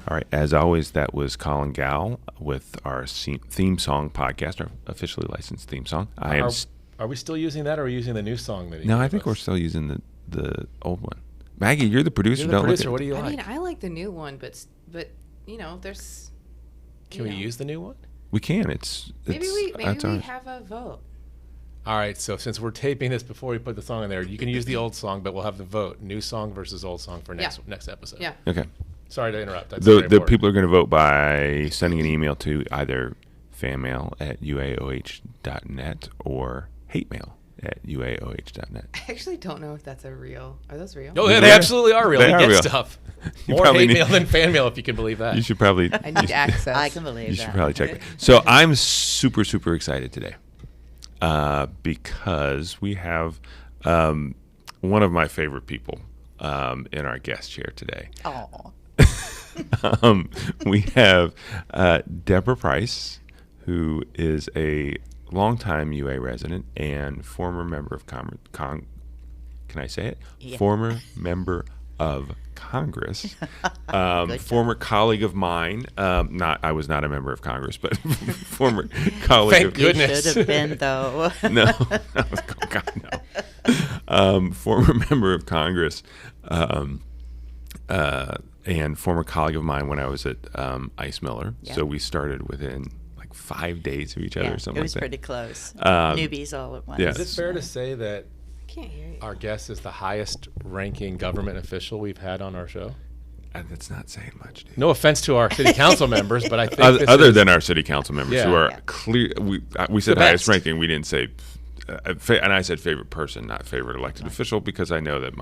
All right. As always, that was Colin Gal with our theme song podcast, our officially licensed theme song. Are we still using that, or are we using the new song that he No, gave I think us? we're still using the old one. Maggie, you're the producer. You're the producer. What do you like? I mean, I like the new one, but there's. Can we use the new one? We can. Maybe we have a vote. All right. So since we're taping this before we put the song in there, you can use the old song, but we'll have the vote: new song versus old song for next episode. Yeah. Okay. Sorry to interrupt. That's The people are going to vote by sending an email to either fanmail@uaoh.net or hatemail@uaoh.net. I actually don't know if that's are those real? No, they absolutely are real. They We are get real. stuff. You More probably hate mail than fan mail, if you can believe that. You should probably. I need access. I can believe You that. should probably check that. So I'm super, super excited today because we have one of my favorite people in our guest chair today. Oh. We have Deborah Pryce, who is a longtime UA resident and former member of can I say it? Yeah. Former member of Congress, former colleague of mine. I was not a member of Congress, but former colleague. Thank of goodness. You should have been, though. No, God, no. Former member of Congress, and former colleague of mine when I was at Ice Miller. Yeah. So we started within like 5 days of each other or something it was like that. pretty close. Um, Newbies all at once. yeah. Is it fair to say that I can't hear you. our guest is the highest ranking government official we've had on our show? That's not saying much, dude. No offense to our city council members, but I think Other than our city council members Yeah. who are Yeah. clear, we said The highest best. ranking. We didn't say, and I said favorite person, not favorite elected official, because I know that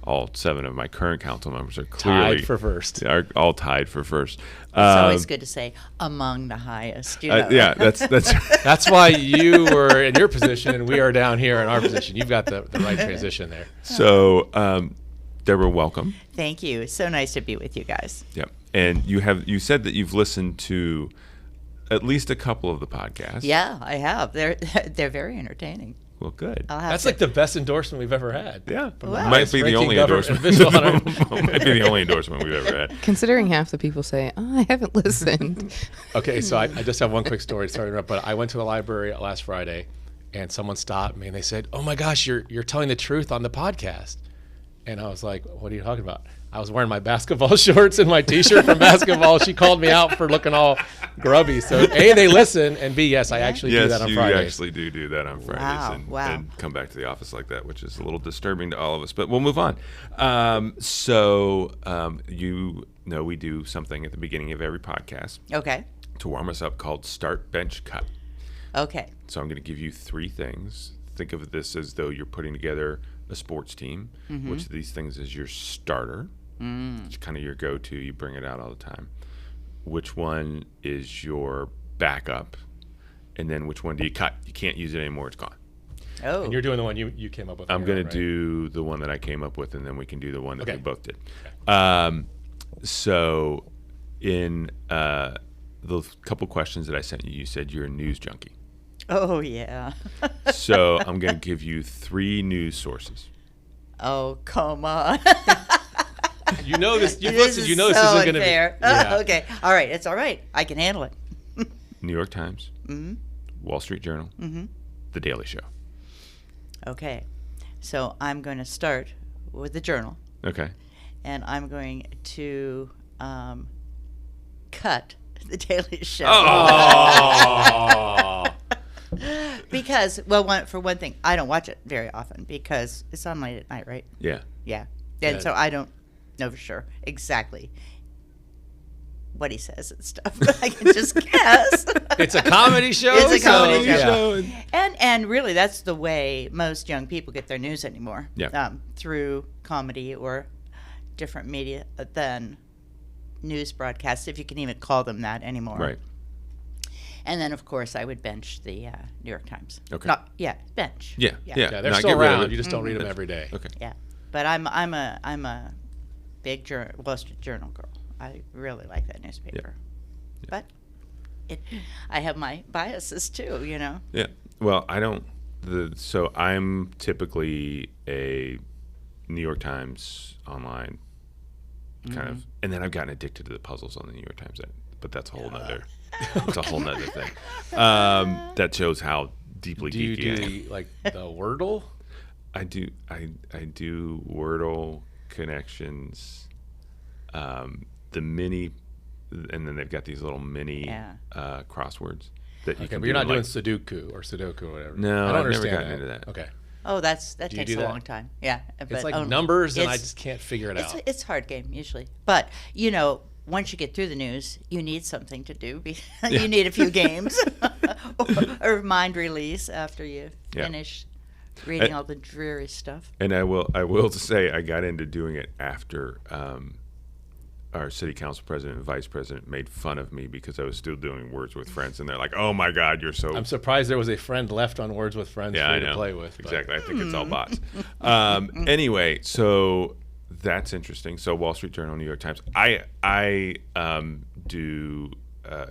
all 7 of my current council members are clearly tied for first. Are all tied for first. It's always good to say among the highest. You know? Yeah, that's That's why you were in your position and we are down here in our position. You've got the right transition there. so. Deborah, welcome. Thank you. It's so nice to be with you guys. Yep. And you said that you've listened to at least a couple of the podcasts. Yeah, I have. They're very entertaining. Well, good. I'll have That's to- like the best endorsement we've ever had. Yeah. Wow. Might be the Ranking only government endorsement. official on our- Might be the only endorsement we've ever had. Considering half the people say, I haven't listened. Okay, so I just have one quick story. Sorry to interrupt, but I went to the library last Friday, and someone stopped me and they said, "Oh my gosh, you're telling the truth on the podcast." And I was like, "What are you talking about?" I was wearing my basketball shorts and my T-shirt from basketball. She called me out for looking all grubby. So A, they listen, and B, yes, I actually do that on you Fridays. actually do that on Fridays Wow. and come back to the office like that, which is a little disturbing to all of us. But we'll move on. You know we do something at the beginning of every podcast Okay. to warm us up called Start, Bench, Cut. Okay. So I'm going to give you 3 things. Think of this as though you're putting together a sports team. Which of these things is your starter? It's kind of your go-to. You bring it out all the time. Which one is your backup? And then which one do you cut? You can't use it anymore. It's gone. Oh. And you're doing the one you came up with. I'm on going your to own, right? do the one that I came up with, and then we can do the one that we Okay. both did. So in the couple questions that I sent you, you said you're a news junkie. Oh, yeah. So I'm going to give you 3 news sources. Oh, come on. You know this. You've This listened. is You know this so isn't going to be. unfair. Yeah. Okay. All right. It's all right. I can handle it. New York Times, Wall Street Journal, The Daily Show. Okay. So I'm going to start with the journal, Okay. and I'm going to cut the Daily Show. Oh. Because, for one thing, I don't watch it very often because it's on late at night, right? Yeah. Yeah. And Yeah. so I don't know for sure exactly what he says and stuff. I can just guess. It's a comedy show. It's a comedy so, show. yeah. And really, that's the way most young people get their news anymore. Yeah. Through comedy or different media than news broadcasts, if you can even call them that anymore. Right. And then, of course, I would bench the New York Times. Okay. Bench. Yeah. Yeah. Yeah. Yeah, they're Not still get rid of around. it. You just don't read them every day. Okay. Yeah. But I'm a big Wall Street Journal girl. I really like that newspaper. But I have my biases too, you know. Yeah. Well, I don't. So I'm typically a New York Times online kind of, and then I've gotten addicted to the puzzles on the New York Times, but that's a whole nother, it's a whole nother thing. That shows how deeply Do you geeky I am. do like the Wordle? I do Wordle, connections, the mini, and then they've got these little mini crosswords that you Okay, can. but you're not doing like, Sudoku or whatever. No, I don't I've never understand gotten into that. Okay, Oh, that Do you takes do a that? long time. Yeah, it's but, like numbers, and I it's- just can't figure it out. It's a hard game usually, but once you get through the news, you need something to do. You need a few games or mind release after you finish reading all the dreary stuff. And I will say I got into doing it after our city council president and vice president made fun of me because I was still doing Words with Friends, and they're like, "Oh my God, you're so." I'm surprised there was a friend left on Words with Friends for I you to know. play with. but- Exactly. I think it's all bots. Anyway, so that's interesting. So Wall Street Journal, New York Times. I do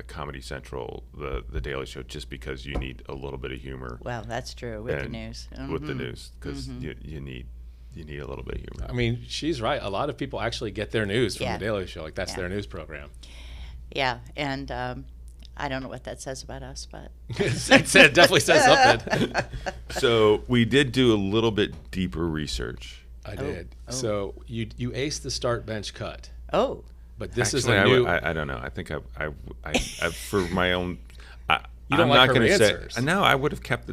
Comedy Central, the Daily Show, just because you need a little bit of humor. Well, that's true with the and- news. With the news, because you need a little bit of humor. I mean, she's right. A lot of people actually get their news from Yeah. the Daily Show. Like that's Yeah. their news program. Yeah, and I don't know what that says about us, but It definitely says something. So we did do a little bit deeper research. I did. So you aced the start bench cut, oh, but this is Actually, a new. I don't know. I think I for my own. You don't I'm like not her going to answers. say. No, I would have kept the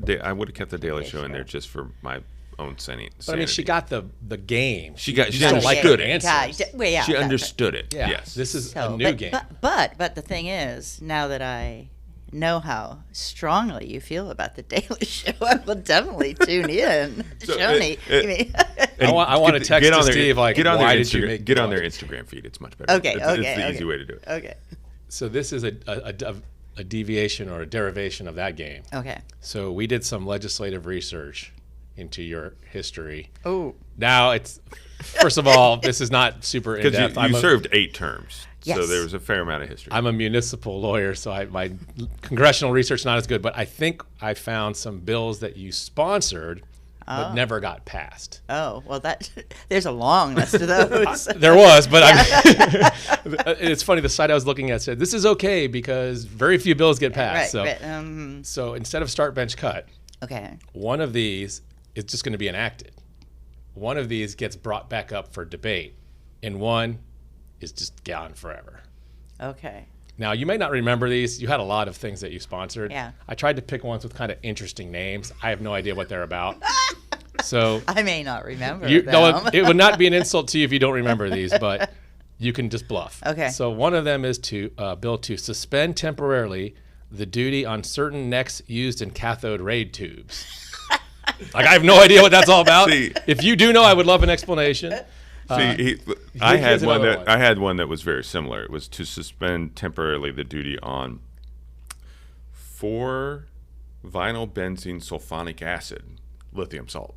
Daily Show in there just for my own sanity. But I mean, she got the game. She got- You she just don't like her understood it. answers. well, yeah, She that's right. understood it. Yeah. Yes. This is So, a new game. But the thing is, now that I know how strongly you feel about the Daily Show, I will definitely tune in. So, Shoni, I mean, I want to text to Steve, like, get on why their did you Instagram, make get on their what? Instagram feed. It's much better. Okay, It's okay, the okay. easy way to do it. okay, So this is a deviation or a derivation of that game. okay. So we did some legislative research into your history. Oh, Now it's first of all, this is not super in Because depth. you served 8 terms, so Yes. there was a fair amount of history. I'm a municipal lawyer, so my congressional research is not as good. But I think I found some bills that you sponsored but never got passed. oh, well, there's a long list of those. There was, but it's funny. The site I was looking at said this is okay because very few bills get passed. right, so, right. so instead of start bench cut, Okay. one of these is just going to be enacted. One of these gets brought back up for debate, and one is just gone forever. Okay. Now, you may not remember these. You had a lot of things that you sponsored. Yeah. I tried to pick ones with kind of interesting names. I have no idea what they're about. So I may not remember no, them. it would not be an insult to you if you don't remember these, but you can just bluff. Okay. So one of them is to bill to suspend temporarily the duty on certain necks used in cathode ray tubes. Like, I have no idea what that's all about. See- If you do know, I would love an explanation. See, I had here's one another that one. I had one that was very similar. It was to suspend temporarily the duty on 4-vinyl benzene sulfonic acid lithium salt.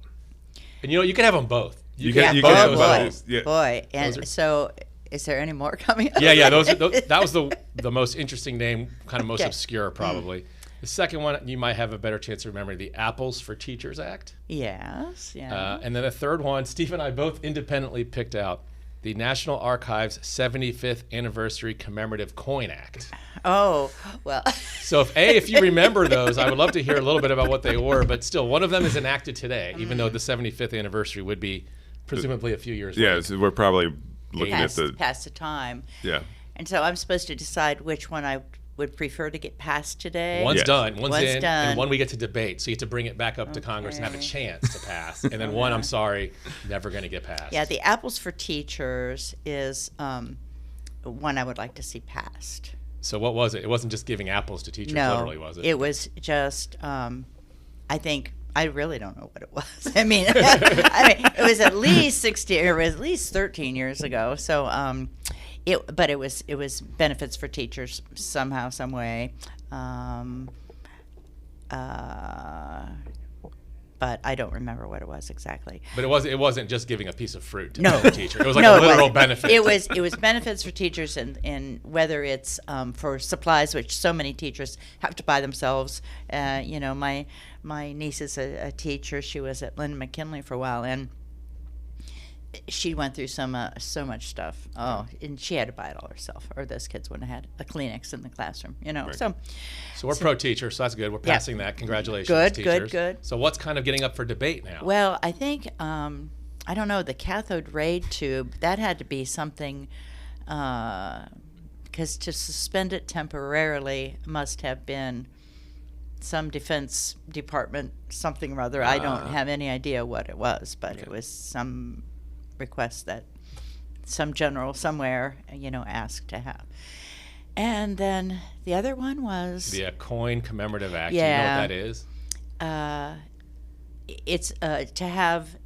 And you can have them both. You can- have you both can of have those both. bills. Yeah. Boy, and Those are- so is there any more coming up? Yeah. Those that was the most interesting name, kind of most Okay. obscure probably. The second one you might have a better chance of remembering, the Apples for Teachers Act. Yes, yeah. And then the third one, Steve and I both independently picked out the National Archives 75th Anniversary Commemorative Coin Act. Oh, well, So if you remember those, I would love to hear a little bit about what they were. But still, one of them is enacted today, even though the 75th anniversary would be presumably a few years Yeah, later. so we're probably looking past, at the past the time. yeah. And so I'm supposed to decide which one I would prefer to get passed today. One's Yes. done, one's in, done. and one we get to debate. So you get to bring it back up to Congress and have a Okay. chance to pass. And then one, I'm sorry, never going to get passed. Yeah, the Apples for Teachers is one I would like to see passed. So what was it? It wasn't just giving apples to teachers, No, literally, was it? it was just, I think, I really don't know what it was. I mean, it was at least 60, or at least 13 years ago. So, but it was benefits for teachers somehow, some way. But I don't remember what it was exactly. But it wasn't just giving a piece of fruit to No. the teacher. It was like No, a it literal wasn't. benefit. It was benefits for teachers, and whether it's for supplies, which so many teachers have to buy themselves. My niece is a teacher. She was at Lynn McKinley for a while, and she went through so much stuff. Oh, and she had to buy it all herself, or those kids wouldn't have had a Kleenex in the classroom, Right. So we're pro teacher, so that's good. We're passing that. Congratulations, Good, teachers. good. So what's kind of getting up for debate now? Well, I think I don't know, the cathode ray tube, that had to be something, because to suspend it temporarily must have been some defense department something or other. I don't have any idea what it was, but it was some request that some general somewhere, asked to have. And then the other one was the Coin Commemorative Act. Yeah. Do you know what that is? it's to have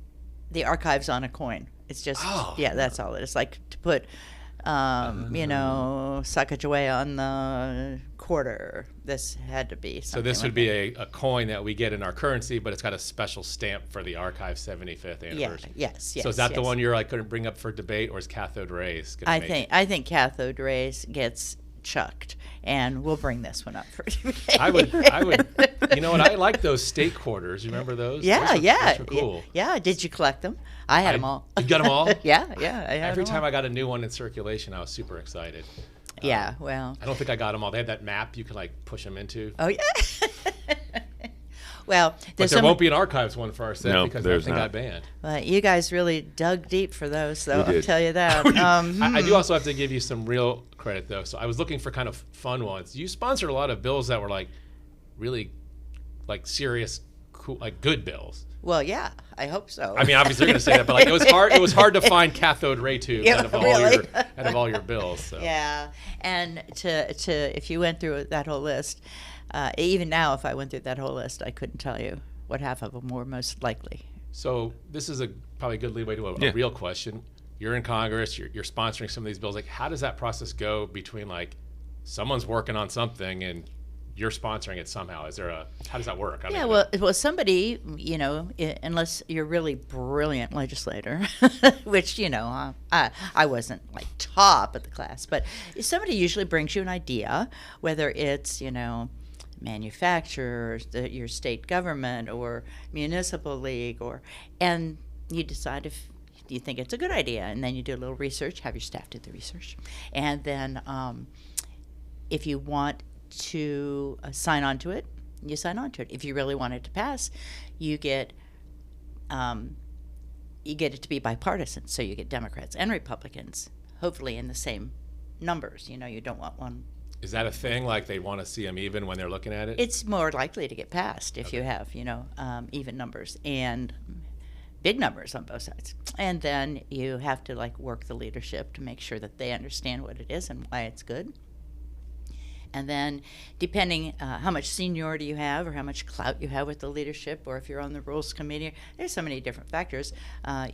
the archives on a coin. It's just that's all it is. Like to put Sacagawea on the quarter. This had to be something. So this would like be that. a coin that we get in our currency, but it's got a special stamp for the Archive's 75th anniversary. Yes. So is that the one you're like going to bring up for debate, or is cathode rays going to I think cathode rays gets chucked, and we'll bring this one up for debate. I would. You know what? I like those state quarters. You remember those? Those were cool. Yeah. Did you collect them? I had them all. You got them all? Yeah. I had Every them time all. I got a new one in circulation, I was super excited. Yeah. Well. I don't think I got them all. They had that map you could like push them into. Oh yeah. Well, But there won't be an archives one for our set No, because that there's thing not. got banned. You guys really dug deep for those, though. We did. I'll tell you that. I do also have to give you some real credit, though. So I was looking for kind of fun ones. You sponsored a lot of bills that were like really like serious, cool, like good bills. Well, yeah, I hope so. I mean, obviously you're going to say that, but like it was hard. It was hard to find cathode ray tubes Yeah, out of all your bills. So. Yeah, and to if you went through that whole list, even now, if I went through that whole list, I couldn't tell you what half of them were most likely. So this is probably a good leeway to a real question. You're in Congress. You're sponsoring some of these bills. Like, how does that process go between like someone's working on something and you're sponsoring it somehow? How does that work? Yeah, well, somebody, unless you're a really brilliant legislator, which, I wasn't like top of the class, but somebody usually brings you an idea, whether it's, manufacturers, your state government or municipal league, and you decide if you think it's a good idea, and then you do a little research, have your staff do the research, and then if you want to sign on to it, you sign on to it. If you really want it to pass, you get it to be bipartisan, so you get Democrats and Republicans, hopefully in the same numbers. You don't want one. Is that a thing? Like they want to see them even when they're looking at it? It's more likely to get passed if you have, even numbers and big numbers on both sides. And then you have to work the leadership to make sure that they understand what it is and why it's good. And then depending how much seniority you have or how much clout you have with the leadership, or if you're on the rules committee, there's so many different factors.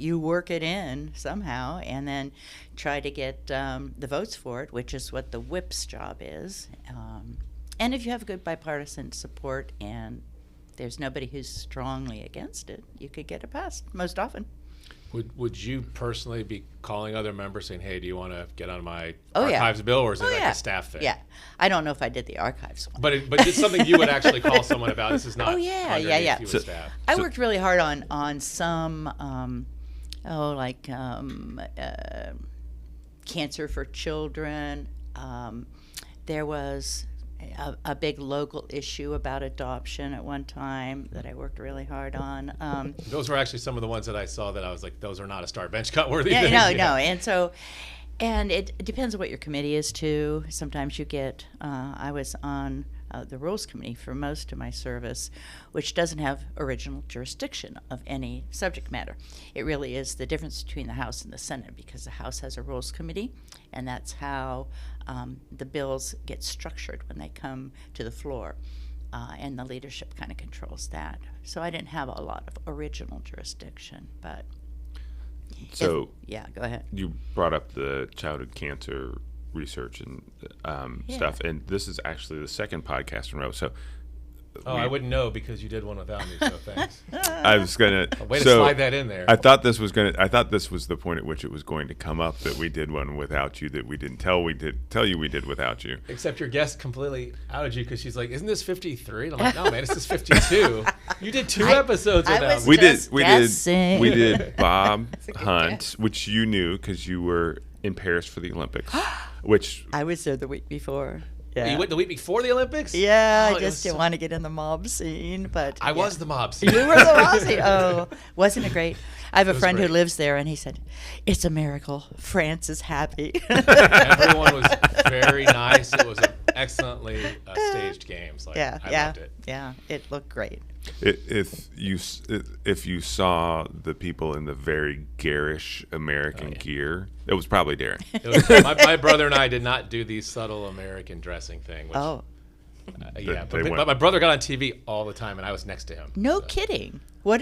You work it in somehow and then try to get the votes for it, which is what the whip's job is. And if you have good bipartisan support and there's nobody who's strongly against it, you could get it passed most often. Would you personally be calling other members saying, hey, do you want to get on my Oh, yeah. archives bill, or is it like yeah. a staff thing? Yeah. I don't know if I did the archives one. But it's something you would actually call someone about. This is not yeah. underneath you as staff. I worked really hard on some, cancer for children. There was a big local issue about adoption at one time that I worked really hard on. Those were actually some of the ones that I saw that I was like, those are not a star bench cut worthy Yeah, things. no. And it depends on what your committee is too. Sometimes you get, I was on the Rules Committee for most of my service, which doesn't have original jurisdiction of any subject matter. It really is the difference between the House and the Senate, because the House has a Rules Committee, and that's how the bills get structured when they come to the floor. And the leadership kind of controls that. So I didn't have a lot of original jurisdiction, but... So yeah, go ahead. you brought up the childhood cancer research and stuff, and this is actually the second podcast in a row. So Oh, I wouldn't know because you did one without me, so thanks. I was gonna Way to slide that in there. I thought this was the point at which it was going to come up that we did one without you that we didn't tell you we did without you. Except your guest completely outed you because she's like, "Isn't this 53?" And I'm like, "No, man, this is 52." You did 2 episodes without me. We did Bob Hunt, which you knew because you were in Paris for the Olympics. Which I was there the week before. Yeah. You went the week before the Olympics? Yeah, I just didn't want to get in the mob scene, but I was the mob scene. You were the mob scene. Oh, wasn't it great? I have a friend great. who lives there, and he said, "It's a miracle. France is happy." Everyone was very nice. It was an excellently staged games. Like, I loved it. Yeah, it looked great. If you saw the people in the very garish American gear, it was probably Darren. My brother and I did not do the subtle American dressing thing. Which, but my brother got on TV all the time, and I was next to him. No kidding. What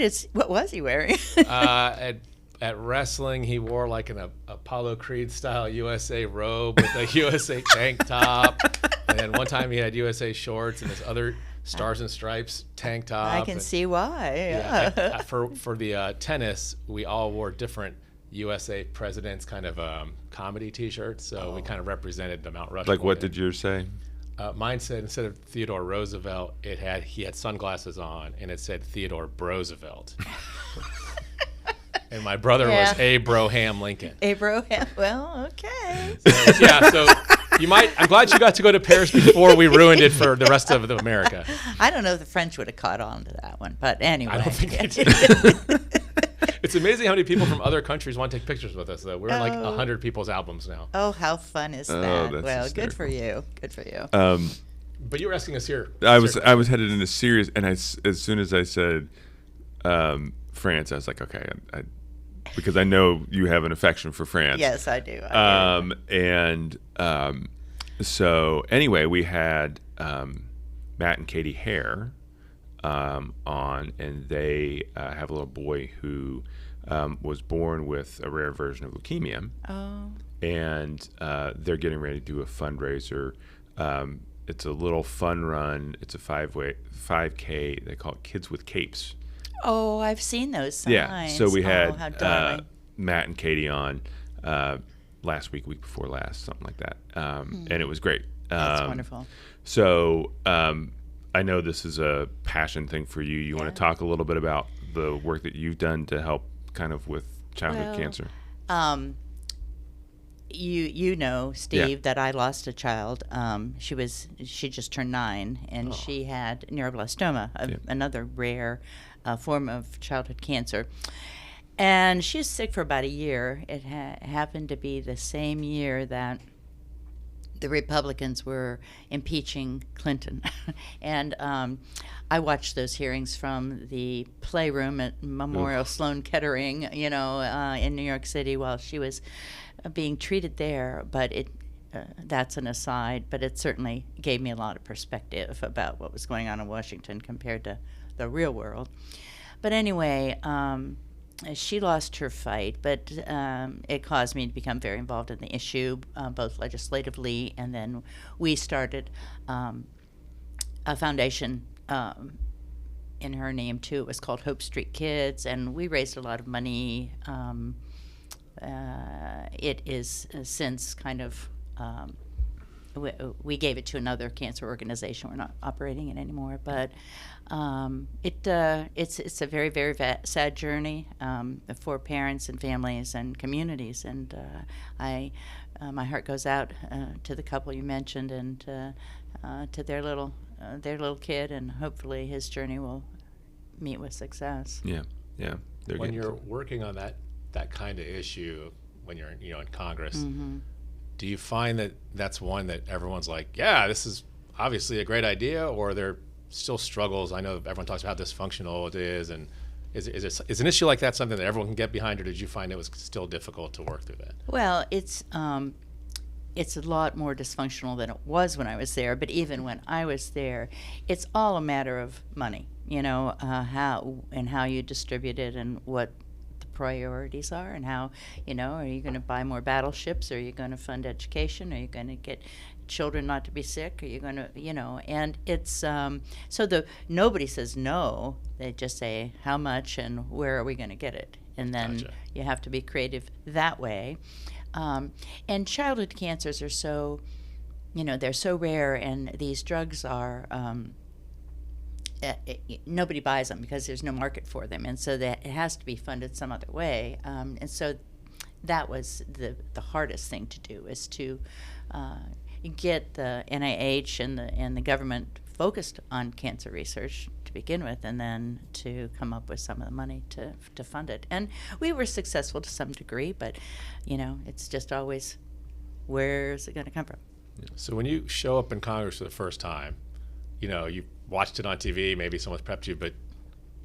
was he wearing? At wrestling, he wore like an Apollo Creed style USA robe with a USA tank top, and then one time he had USA shorts and this other Stars and Stripes tank top. I can see why. Yeah. For the tennis, we all wore different USA presidents kind of comedy T-shirts, so we kind of represented the Mount Rushmore. Like what did yours say? Mine said instead of Theodore Roosevelt, he had sunglasses on, and it said Theodore Broosevelt. And my brother was Abraham Lincoln. Abraham. Well, okay. So I'm glad you got to go to Paris before we ruined it for the rest of America. I don't know if the French would have caught on to that one, but anyway. I don't think they did. It's amazing how many people from other countries want to take pictures with us, though. We're in like 100 people's albums now. Oh, how fun is that? Well, hysterical. good for you. Good for you. But you were asking us here. I was headed into Syria, and as soon as I said France, I was like, okay, because I know you have an affection for France. Yes, I do. So anyway, we had Matt and Katie Hare on, and they have a little boy who was born with a rare version of leukemia. Oh. And they're getting ready to do a fundraiser. It's a little fun run. It's a 5K. They call it Kids with Capes. Oh, I've seen those signs. Yeah. So we had how darling. Matt and Katie on last week before last, something like that. And it was great. That's wonderful. So I know this is a passion thing for you. You want to talk a little bit about the work that you've done to help kind of with childhood cancer? You know, Steve, that I lost a child. She just turned 9, and she had neuroblastoma, another rare form of childhood cancer. And she was sick for about a year. It happened to be the same year that the Republicans were impeaching Clinton. And I watched those hearings from the playroom at Memorial Sloan Kettering, in New York City while she was being treated there. But that's an aside, but it certainly gave me a lot of perspective about what was going on in Washington compared to the real world. But anyway, she lost her fight, but it caused me to become very involved in the issue, both legislatively, and then we started a foundation in her name, too. It was called Hope Street Kids, and we raised a lot of money. It is since kind of, we gave it to another cancer organization. We're not operating it anymore, but it's a very, very sad journey for parents and families and communities. And my heart goes out to the couple you mentioned and to their little kid, and hopefully his journey will meet with success. Yeah. When you're working on that kind of issue, when you're in Congress, do you find that that's one that everyone's like, yeah, this is obviously a great idea, or are there still struggles? I know everyone talks about how dysfunctional it is, and is an issue like that something that everyone can get behind, or did you find it was still difficult to work through that? Well, it's a lot more dysfunctional than it was when I was there, but even when I was there, it's all a matter of money, how you distribute it and what the priorities are and how, are you going to buy more battleships? Are you going to fund education? Are you going to get children not to be sick? Are you going to, and it's, so nobody says no. They just say how much and where are we going to get it? And then Gotcha. you have to be creative that way. And childhood cancers are so, they're so rare, and these drugs are, nobody buys them because there's no market for them, and so that it has to be funded some other way. And so that was the hardest thing to do, is to get the NIH and the government focused on cancer research to begin with, and then to come up with some of the money to fund it. And we were successful to some degree, but it's just always, where's it going to come from? So when you show up in Congress for the first time, you watched it on TV, maybe someone's prepped you, but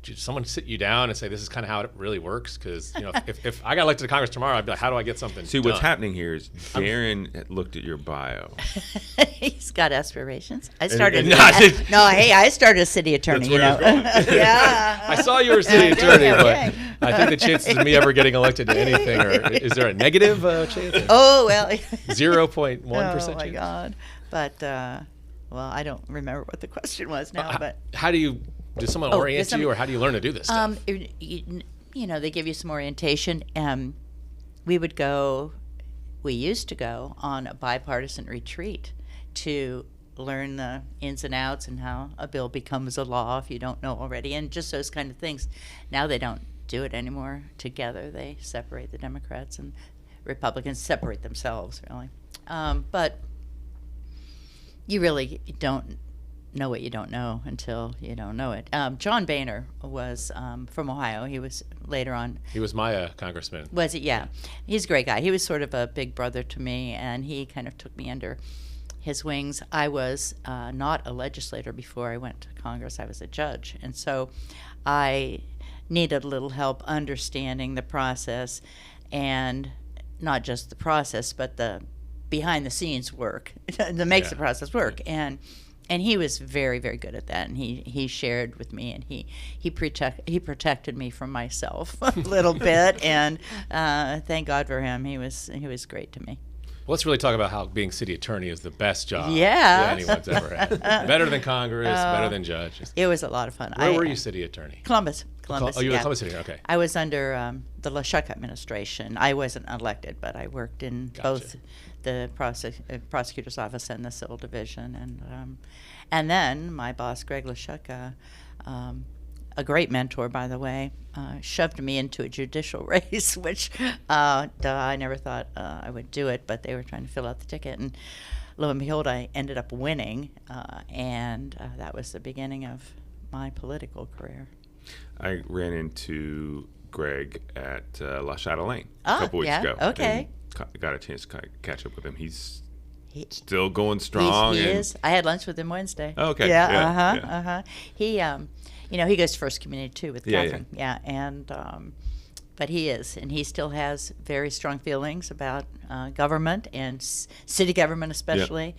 did someone sit you down and say, this is kind of how it really works? Because, if I got elected to Congress tomorrow, I'd be like, how do I get something See, done? what's happening here is Darren had looked at your bio. He's got aspirations. I And- started. and- I started as city attorney. That's where I was going. Yeah. I saw you were city attorney, Okay. but I think the chances of me ever getting elected to anything is there a negative chance? Oh well. 0.1% Oh my chance? God. But well, I don't remember what the question was now. But How do you, does someone orient you, or how do you learn to do this stuff? they give you some orientation. We used to go on a bipartisan retreat to learn the ins and outs and how a bill becomes a law if you don't know already, and just those kind of things. Now they don't do it anymore together. They separate. The Democrats and Republicans separate themselves, really. But you really don't know what you don't know until you don't know it. John Boehner was from Ohio. He was later on. He was my congressman. Was it? Yeah. He's a great guy. He was sort of a big brother to me, and he kind of took me under his wings. I was not a legislator before I went to Congress. I was a judge. And so I needed a little help understanding the process, and not just the process, but the behind-the-scenes work that makes the process work. And he was very, very good at that. And he shared with me, and he protected me from myself a little bit. And thank God for him. He was great to me. Well, let's really talk about how being city attorney is the best job Yeah. that anyone's ever had. Better than Congress, better than judge. It was a lot of fun. Where were you city attorney? Columbus. Oh, you were yeah. Columbus City, okay. I was under the LaShuck administration. I wasn't elected, but I worked in both the prosecutor's office and the civil division. And then my boss, Greg LaShuck, a great mentor, by the way, shoved me into a judicial race, which I never thought I would do it, but they were trying to fill out the ticket. And lo and behold, I ended up winning, and that was the beginning of my political career. I ran into Greg at La Chatelaine a Ah, couple weeks yeah, ago. okay. And got a chance to catch up with him. He's still going strong. He and is. I had lunch with him Wednesday. Oh, okay. Yeah. Yeah, He, he goes to First Community too with Yeah, Catherine. Yeah. And but he is, and he still has very strong feelings about government and city government, especially.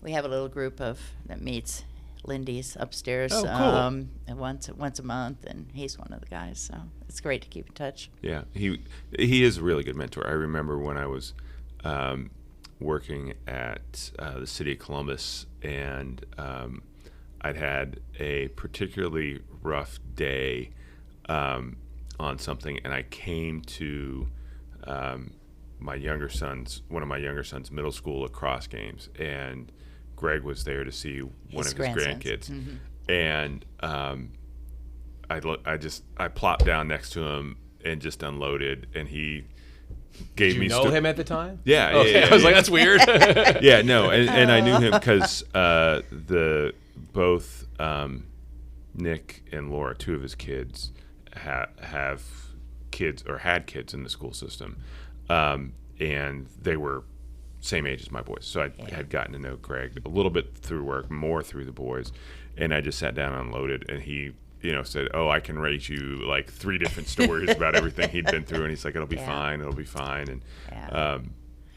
We have a little group that meets. Lindy's upstairs once a month, and he's one of the guys. So it's great to keep in touch. Yeah, he is a really good mentor. I remember when I was working at the city of Columbus, and I'd had a particularly rough day on something, and I came to one of my younger son's middle school lacrosse games, and Greg was there to see one of his grandkids, and I plopped down next to him and just unloaded, and he gave me. Did you know him at the time? Yeah. Okay. Yeah, I was like, that's weird. Yeah, no, and I knew him because both Nick and Laura, two of his kids, have kids or had kids in the school system, and they were same age as my boys. So I had gotten to know Greg a little bit through work, more through the boys, and I just sat down and unloaded, and he said, "Oh, I can rate you like 3 different stories about everything he'd been through," and he's like, it'll be fine, and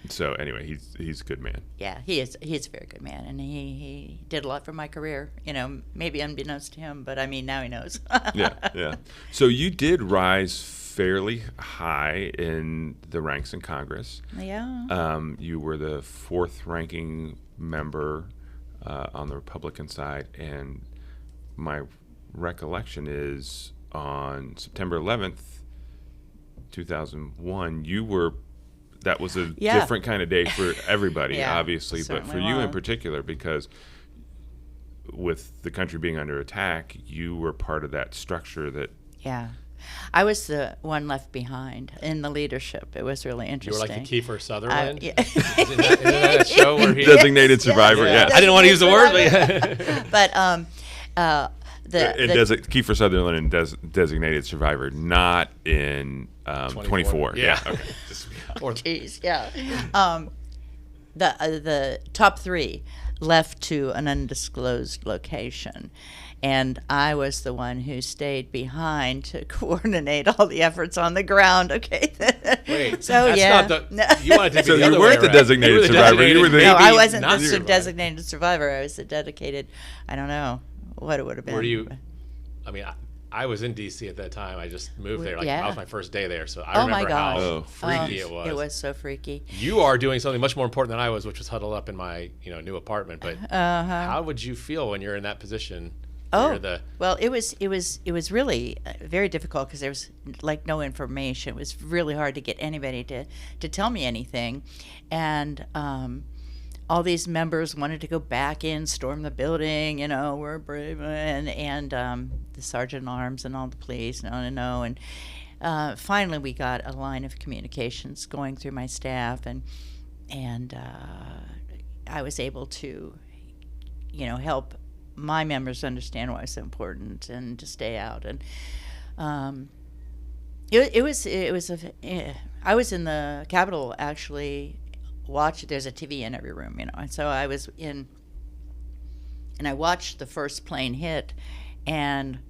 so anyway, he's a good man. Yeah, he's a very good man, and he did a lot for my career, maybe unbeknownst to him, but I mean, now he knows. Yeah. So you did rise fairly high in the ranks in Congress. Yeah. You were the 4th ranking member on the Republican side, and my recollection is on September 11th, 2001, that was a different kind of day for everybody, obviously, but for you in particular, because with the country being under attack, you were part of that structure that... Yeah. I was the one left behind in the leadership. It was really interesting. You were like the Kiefer Sutherland? Yeah. Isn't that show where he... Designated survivor, Yeah. I didn't want to use the word, but Kiefer Sutherland in Designated Survivor, not in 24. Yeah. Okay. Jeez, yeah. The top 3 left to an undisclosed location, and I was the one who stayed behind to coordinate all the efforts on the ground. Okay. Wait, so that's not you wanted to be so the other you way weren't the around. designated survivor. You were the... No, I wasn't not the survivor. designated survivor. I was the dedicated. I don't know what it would have been. Were you? I mean, I was in D.C. at that time. I just moved there. That was my first day there, so I remember how freaky it was. It was so freaky. You are doing something much more important than I was, which was huddled up in my new apartment. But how would you feel when you're in that position? Well, it was really very difficult because there was like no information. It was really hard to get anybody to tell me anything, and all these members wanted to go back in, storm the building. We're brave, and the sergeant at arms and all the police, no, and finally we got a line of communications going through my staff, and I was able to, help my members understand why it's so important and to stay out. And I was in the Capitol actually. There's a TV in every room, and so I was in, and I watched the first plane hit, and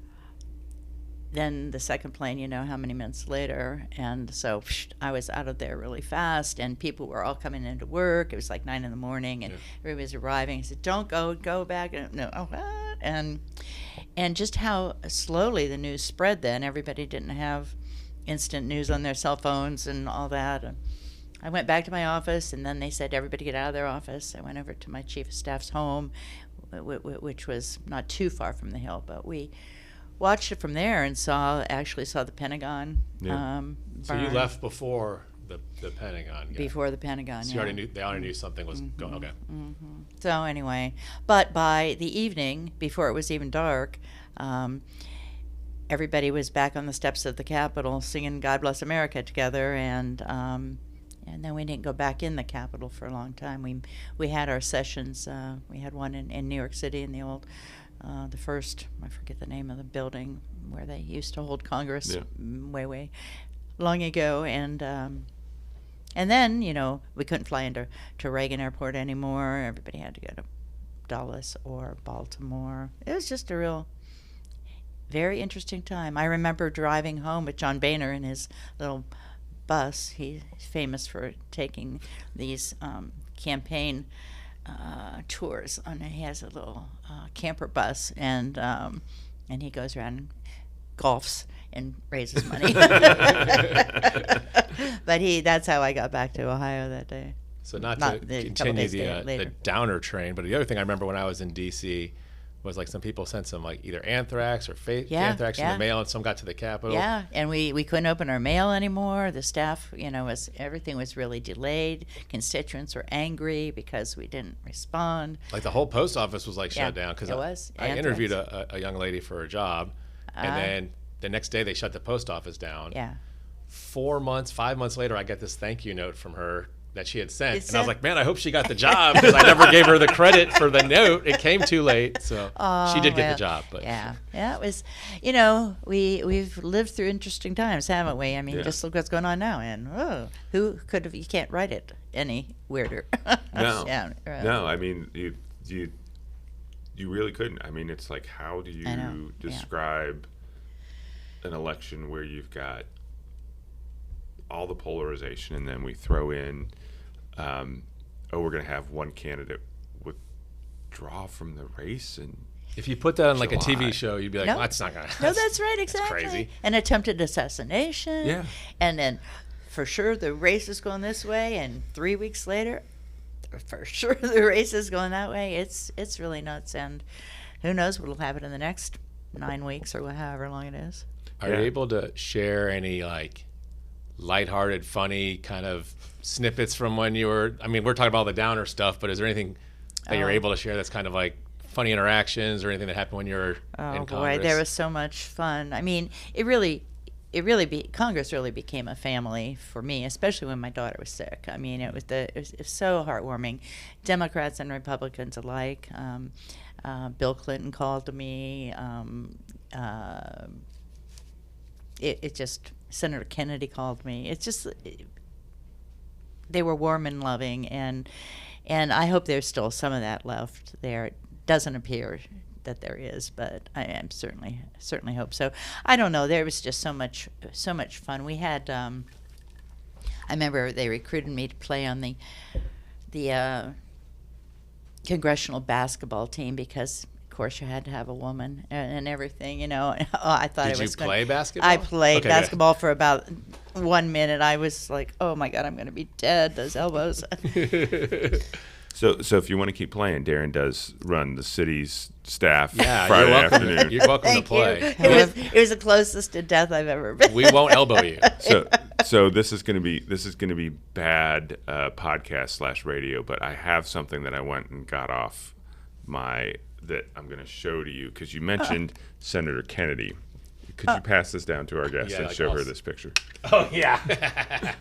then the second plane, how many minutes later, and so I was out of there really fast, and people were all coming into work. It was like 9 a.m, and everybody was arriving. I said, "Don't go back." No, what? And just how slowly the news spread. Then everybody didn't have instant news on their cell phones and all that. And I went back to my office, and then they said, everybody get out of their office. I went over to my chief of staff's home, which was not too far from the Hill, but we watched it from there and saw the Pentagon burn. So you left before the Pentagon. Before the Pentagon, so they already knew something was going. Okay. Mm-hmm. So anyway, but by the evening, before it was even dark, everybody was back on the steps of the Capitol singing "God Bless America" together, and then we didn't go back in the Capitol for a long time. We had our sessions. We had one in New York City in the old, the first, I forget the name of the building where they used to hold Congress way long ago. And then, we couldn't fly into Reagan Airport anymore. Everybody had to go to Dulles or Baltimore. It was just a real, very interesting time. I remember driving home with John Boehner in his little bus. He's famous for taking these campaign tours. He has a little camper bus, and he goes around and golfs and raises money. But that's how I got back to Ohio that day. So not to continue the downer train, but the other thing I remember when I was in D.C. was like some people sent some like either anthrax or fake anthrax in the mail, and some got to the Capitol. Yeah, and we couldn't open our mail anymore. The staff, everything was really delayed. Constituents were angry because we didn't respond. Like the whole post office was like shut down because it was. I interviewed a young lady for a job, and then the next day they shut the post office down. Yeah. 5 months later, I got this thank you note from her that she had sent, and I was like, man, I hope she got the job, because I never gave her the credit for the note. It came too late, so she did get the job. But it was, we've lived through interesting times, haven't we? I mean, just look what's going on now, and who could have? You can't write it any weirder. No, no. I mean, you really couldn't. I mean, it's like, how do you describe an election where you've got all the polarization, and then we throw in, we're going to have one candidate withdraw from the race, and If you put that on like a July. TV show, you'd be like, No. well, that's not gonna. No, that's right, exactly. crazy. An attempted assassination. Yeah. And then for sure the race is going this way, and 3 weeks later, for sure the race is going that way. It's really nuts, and who knows what will happen in the next 9 weeks or however long it is. Are you able to share any like lighthearted, funny kind of snippets from when you were? I mean, we're talking about all the downer stuff, but is there anything that you're able to share that's kind of like funny interactions or anything that happened when you were in Congress? Boy, there was so much fun. I mean, Congress really became a family for me, especially when my daughter was sick. I mean, it was so heartwarming, Democrats and Republicans alike. Bill Clinton called me. It just, Senator Kennedy called me. It's just, they were warm and loving, and I hope there's still some of that left there. It doesn't appear that there is, but I am certainly hope so. I don't know. There was just so much fun. We had, I remember they recruited me to play on the congressional basketball team because, of course, you had to have a woman and everything, you know. I thought Did I was you play basketball? I played Okay, basketball for about 1 minute. I was like, oh my God, I'm going to be dead. Those elbows. So if you want to keep playing, Darren does run the city's staff Yeah, Friday you're welcome. afternoon. You're welcome to Thank play. you. It was the closest to death I've ever been. We won't elbow you. So this is going to be bad podcast / radio, but I have something that I went and got off that I'm going to show to you because you mentioned Senator Kennedy. Could you pass this down to our guest Yeah, and like show her us. this picture? Oh yeah.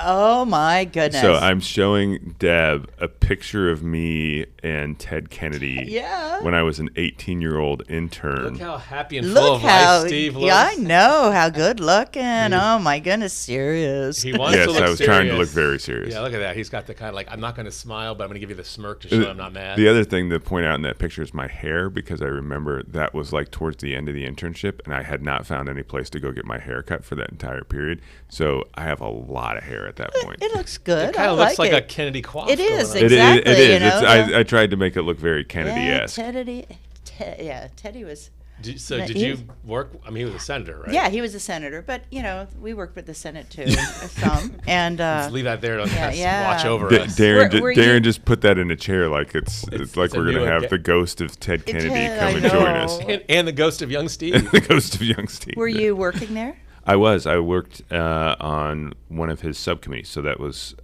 Oh my goodness. So I'm showing Deb a picture of me and Ted Kennedy Yeah. when I was an 18-year-old intern. Look how happy and full Look of how life Steve looks. yeah, I know how good looking. Oh my goodness, serious. He wants Yes, to look I was trying to serious. look very serious. Yeah, look at that. He's got the kind of like, I'm not going to smile, but I'm going to give you the smirk to show I'm not mad. The other thing to point out in that picture is my hair, because I remember that was like towards the end of the internship, and I had not found any place to go get my hair cut for that entire period. So I have a lot of hair at that point. It looks good. It kind I of looks like it. a Kennedy quaff. It is, going on. exactly. It is. You know, I tried to make it look very Kennedy-esque. Teddy was. So No, did he you was- work? I mean, he was a senator, right? Yeah, he was a senator, but you know, we worked with the Senate too, some, and Let's leave that there to yeah. watch over us. Darren, Were Darren you- just put that in a chair like it's like it's a we're gonna new have adge- the ghost of Ted Kennedy Ted, come I and join know. us. And the ghost of young Steve. The ghost of young Steve. were you working there? I was. I worked on one of his subcommittees. So that was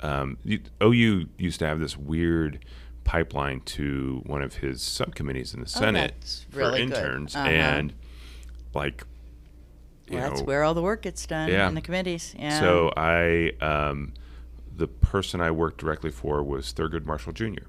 OU used to have this weird pipeline to one of his subcommittees in the Senate that's for really good. interns, Uh-huh. and like you Well, that's know, where all the work gets done Yeah. in the committees. Yeah. So I the person I worked directly for was Thurgood Marshall Jr.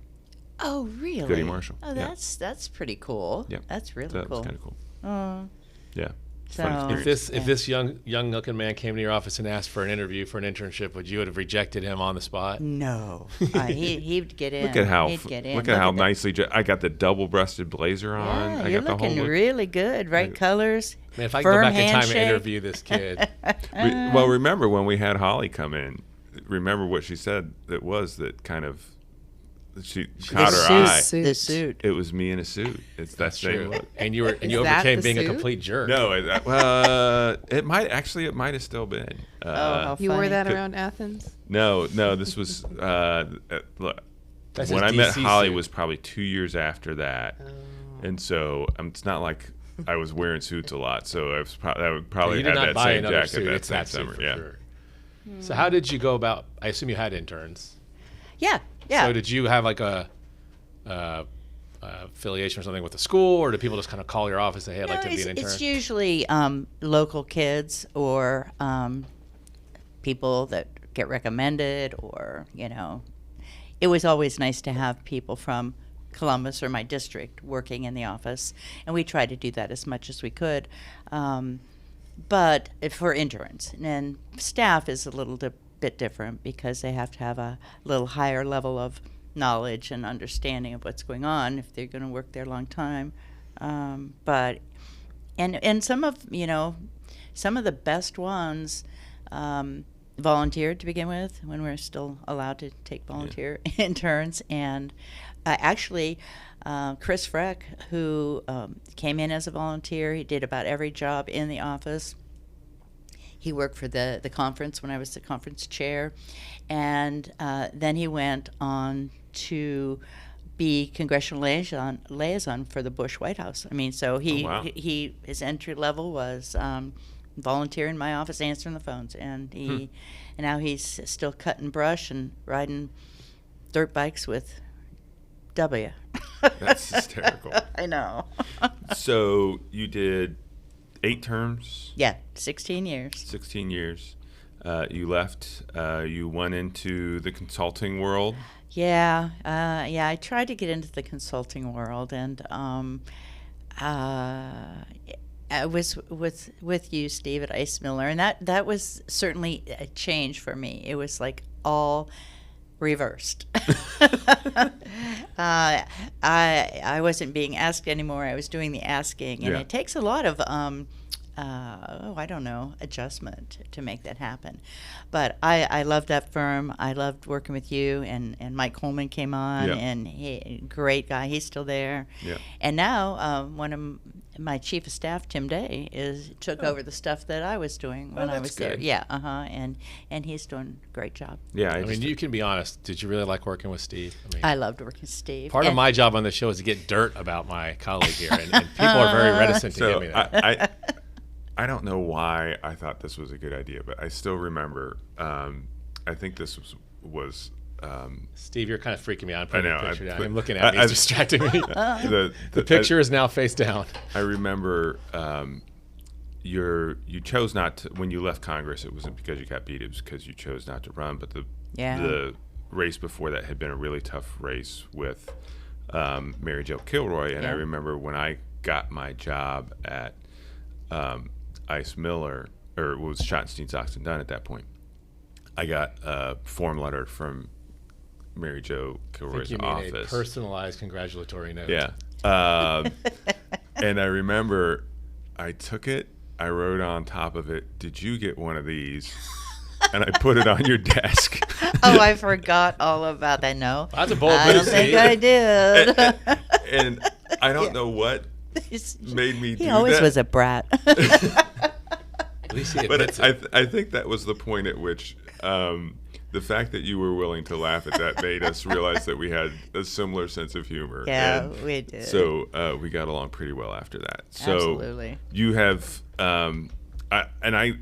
oh, really? Goody Marshall, Oh, yeah. that's pretty cool. Yeah. That's really So that cool. was kind of cool. Oh, Yeah. So- Fun If experience. this young looking man came to your office and asked for an interview for an internship, would you have rejected him on the spot? no. He'd get in. Look at how He'd get in. look at how the- nicely I got the double-breasted blazer on. Yeah, I you're got the looking whole look. really good. Right colors. Man, if I could go firm back in time and handshake. interview this kid, Well, remember when we had Holly come in? Remember what she said? That was that kind of she caught her eye. The suit. It was me in a suit. It's that same true. look. And you Is that overcame the being a suit? complete jerk. No, it might have still been. how You wore funny. that around Athens? No, this was look. That's When his I met DC Holly suit. was probably 2 years after that, and so it's not like I was wearing suits a lot. So I would probably you did had not that buy same another jacket suit. that It's same that suit summer. for Yeah. sure. So how did you go about? I assume you had interns. Yeah. Yeah. So did you have like a affiliation or something with the school, or do people just kind of call your office and say, "Hey, I'd like to be an intern"? It's usually local kids or people that get recommended, or it was always nice to have people from Columbus or my district working in the office, and we tried to do that as much as we could. But for interns, and staff is a little bit different because they have to have a little higher level of knowledge and understanding of what's going on if they're going to work there a long time. But some of the best ones volunteered to begin with when we were still allowed to take volunteer interns, and actually Chris Freck, who came in as a volunteer. He did about every job in the office. He worked for the conference when I was the conference chair. And then he went on to be congressional liaison for the Bush White House. I mean, so his entry level was volunteer in my office, answering the phones, and and now he's still cutting brush and riding dirt bikes with W. That's hysterical. I know. So you did 8 terms? Yeah, 16 years. 16 years. You left. You went into the consulting world. Yeah, I tried to get into the consulting world, and I was with you, Steve, at Ice Miller, and that was certainly a change for me. It was like all reversed. I wasn't being asked anymore. I was doing the asking, and it takes a lot of adjustment to make that happen. But I loved that firm. I loved working with you, and Mike Coleman came on, and great guy. He's still there. Yeah. And now one of my chief of staff, Tim Day, took over the stuff that I was doing when I was there. Yeah, and he's doing a great job. Yeah, I mean, you can be honest. Did you really like working with Steve? I loved working with Steve. Part of my job on the show is to get dirt about my colleague here, and people are very reticent to give me that. I don't know why I thought this was a good idea, but I still remember. I think this was Steve, you're kind of freaking me out. I'm I know. picture down. I'm looking at me. He's distracting me. The picture is now face down. I remember you chose not to, when you left Congress, it wasn't because you got beat, it was because you chose not to run. But the race before that had been a really tough race with Mary Jo Kilroy. And I remember when I got my job at Ice Miller, or it was Schottenstein, Sox and Dunn at that point, I got a form letter from Mary Jo Kilroy's office. A personalized congratulatory note. Yeah. And I remember I took it, I wrote on top of it, "Did you get one of these?" And I put it on your desk. Oh, I forgot all about that. No. That's a bold move. I don't think I did. And I don't know what made me do that. He always was a brat. At least he admits it. I think that was the point at which the fact that you were willing to laugh at that made us realize that we had a similar sense of humor. Yeah, we did. So we got along pretty well after that. So absolutely. You have, I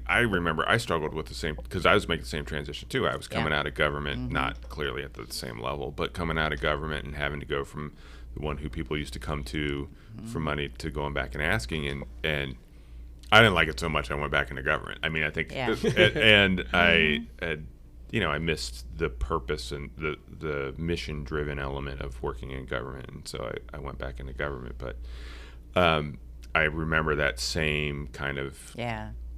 remember I struggled with the same, because I was making the same transition too. I was coming out of government, not clearly at the same level, but coming out of government and having to go from the one who people used to come to for money to going back and asking, and I didn't like it so much I went back into government. I mean, I think, and I had, I missed the purpose and the mission-driven element of working in government, and so I went back into government. But I remember that same kind of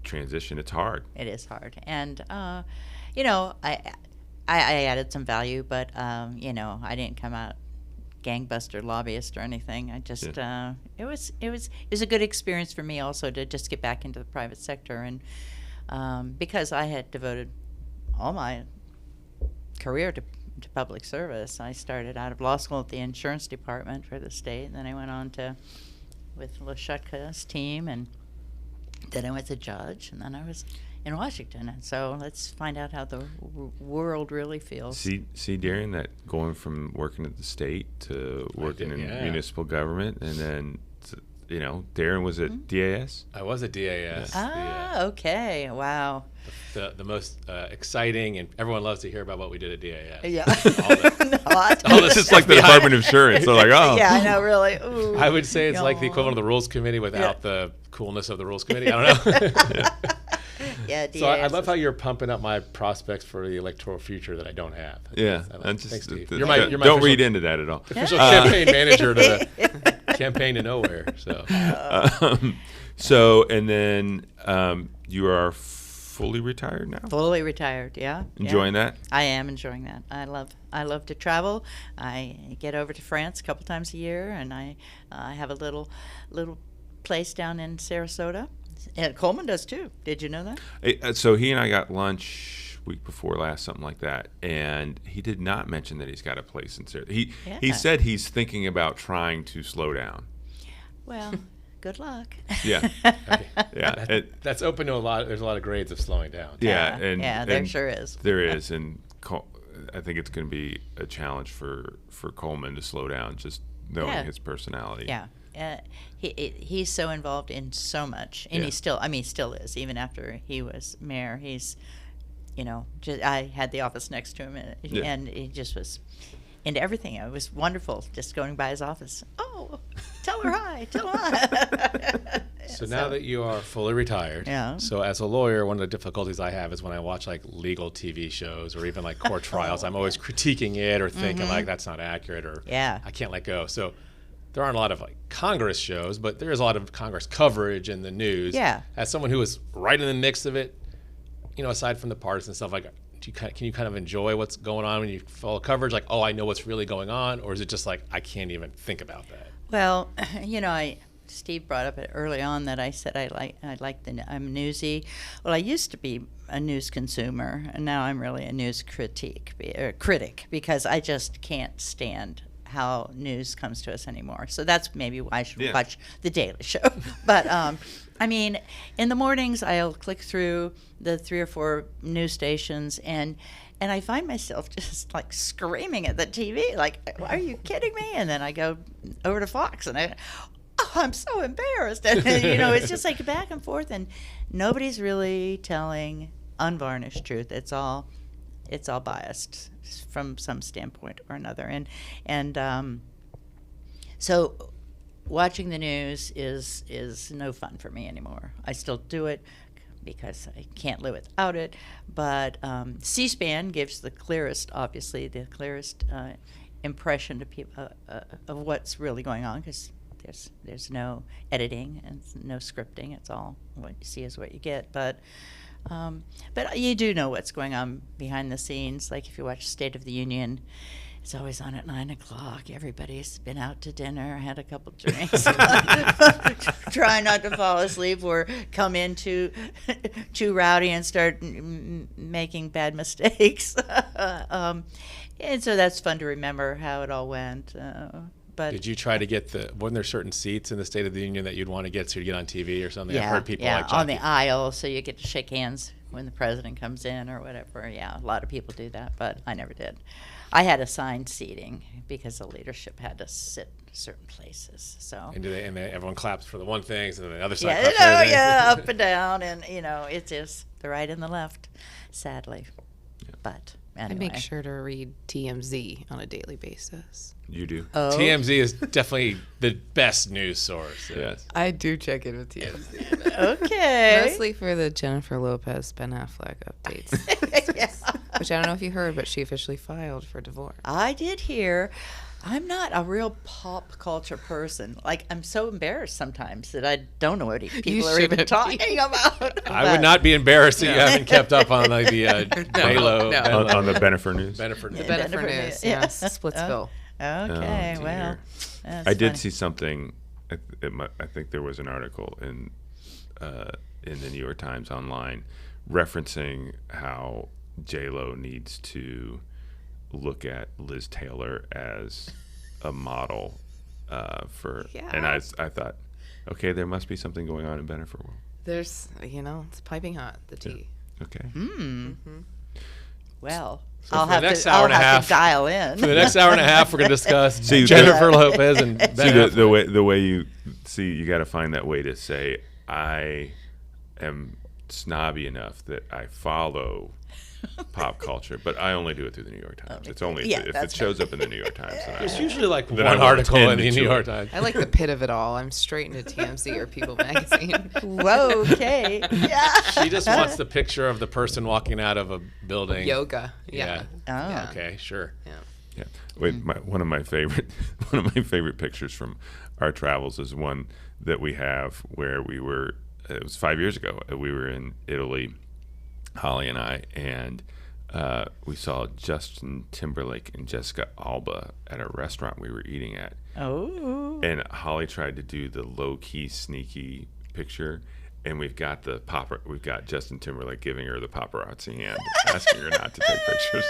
transition. It's hard. It is hard, and I added some value, but I didn't come out gangbuster lobbyist or anything. I just it was a good experience for me also to just get back into the private sector, and because I had devoted all my career to public service. I started out of law school at the insurance department for the state, and then I went on with Lashutka's team, and then I was a judge, and then I was in Washington. And so let's find out how the world really feels. See, Darren, that going from working at the state to working in municipal government, and then Darren was at DAS? I was at DAS. Okay. Wow. The most exciting, and everyone loves to hear about what we did at DAS. Yeah. All this is like the Department of Insurance. So like, yeah, I know, really. Ooh. I would say it's like the equivalent of the Rules Committee without the coolness of the Rules Committee. I don't know. Yeah, DAS. So I love how you're pumping up my prospects for the electoral future that I don't have. Thanks, Steve. You're my don't read into that at all. Official campaign manager to the campaign to nowhere. So, and then you are fully retired now? Fully retired, yeah. Enjoying that? I am enjoying that. I love to travel. I get over to France a couple times a year, and I have a little place down in Sarasota. And Coleman does too. Did you know that? So he and I got lunch week before last, something like that, and he did not mention that he's got a place in Sarasota. Yeah. He said he's thinking about trying to slow down. Well, good luck. Yeah, Okay. yeah, That's open to a lot. There's a lot of grades of slowing down. yeah, there and sure is. There is, and I think it's going to be a challenge for Coleman to slow down, just knowing his personality. Yeah. He's so involved in so much, and Yeah. he still is, even after he was mayor. He's, I had the office next to him, and he just was into everything. It was wonderful just going by his office. Oh, tell her hi, tell her hi. So now that you are fully retired, Yeah. so as a lawyer, one of the difficulties I have is when I watch like legal TV shows or even like court trials, I'm always critiquing it or thinking like that's not accurate or Yeah. I can't let go. So there aren't a lot of like Congress shows, but there is a lot of Congress coverage in the news. Yeah. As someone who was right in the mix of it, aside from the partisan stuff, like, can you kind of enjoy what's going on when you follow coverage? Like, oh, I know what's really going on, or is it just like I can't even think about that? Well, Steve brought up it early on that I said I'm newsy. Well, I used to be a news consumer, and now I'm really a news critic because I just can't stand how news comes to us anymore. So that's maybe why I should watch The Daily Show. But I mean, in the mornings I'll click through the 3 or 4 news stations and I find myself just like screaming at the TV, like, "Are you kidding me?" And then I go over to Fox and I'm so embarrassed. And it's just like back and forth, and nobody's really telling unvarnished truth. It's all biased from some standpoint or another. And so watching the news is no fun for me anymore. I still do it because I can't live without it. But C-SPAN gives the clearest impression to people of what's really going on, because there's no editing and no scripting. It's all what you see is what you get. But you do know what's going on behind the scenes. Like if you watch State of the Union, it's always on at 9:00. Everybody's been out to dinner, had a couple drinks, try not to fall asleep or come in too rowdy and start making bad mistakes. And so that's fun to remember how it all went. But did you try to get weren't there certain seats in the State of the Union that you'd want to get so you get on TV or something? Yeah, I've heard people like on the aisle, so you get to shake hands when the president comes in or whatever. Yeah, a lot of people do that, but I never did. I had assigned seating because the leadership had to sit certain places. So and everyone claps for the one thing, and then the other side yeah, claps for everything. up and down, and it's just the right and the left, sadly. Yeah. But anyway. I make sure to read TMZ on a daily basis. You do? Oh. TMZ is definitely the best news source. Yes. I do check in with TMZ. Okay. Mostly for the Jennifer Lopez, Ben Affleck updates. Yeah. Which I don't know if you heard, but she officially filed for divorce. I did hear. I'm not a real pop culture person. Like, I'm so embarrassed sometimes that I don't know what people are even talking about. I would not be embarrassed if you haven't kept up on like the J-Lo. No. On the Bennifer news. Bennifer news. The Bennifer news, yes. Splitsville. Okay, Oh, well. dear. That's I did funny. see something. I think there was an article in the New York Times online referencing how J-Lo needs to look at Liz Taylor as a model for. Yeah. And I thought, okay, there must be something going on in Bennifer world. There's, it's piping hot, the tea. Okay. Well, So I'll for the have next to, hour I'll and a have half- to dial in. For the next hour and a half, we're going to discuss See, Jennifer Lopez and Ben See Affleck. the way you see, you got to find that way to say I am snobby enough that I follow pop culture, but I only do it through the New York Times. It's only Yeah, if it that's shows up in the New York Times. Then There's I usually like Then I one will article in attend the to New it. York Times. I like the pit of it all. I'm straight into TMZ or People magazine. Whoa, okay. Yeah. She just wants the picture of the person walking out of a building. Yoga. Yeah. Oh. Yeah. Okay, sure. Yeah. Yeah. Wait, one of my favorite pictures from our travels is one that we have where we were. It was 5 years ago. We were in Italy, Holly and I, and we saw Justin Timberlake and Jessica Alba at a restaurant we were eating at. Oh. And Holly tried to do the low-key, sneaky picture, and we've got Justin Timberlake giving her the paparazzi hand, asking her not to take pictures.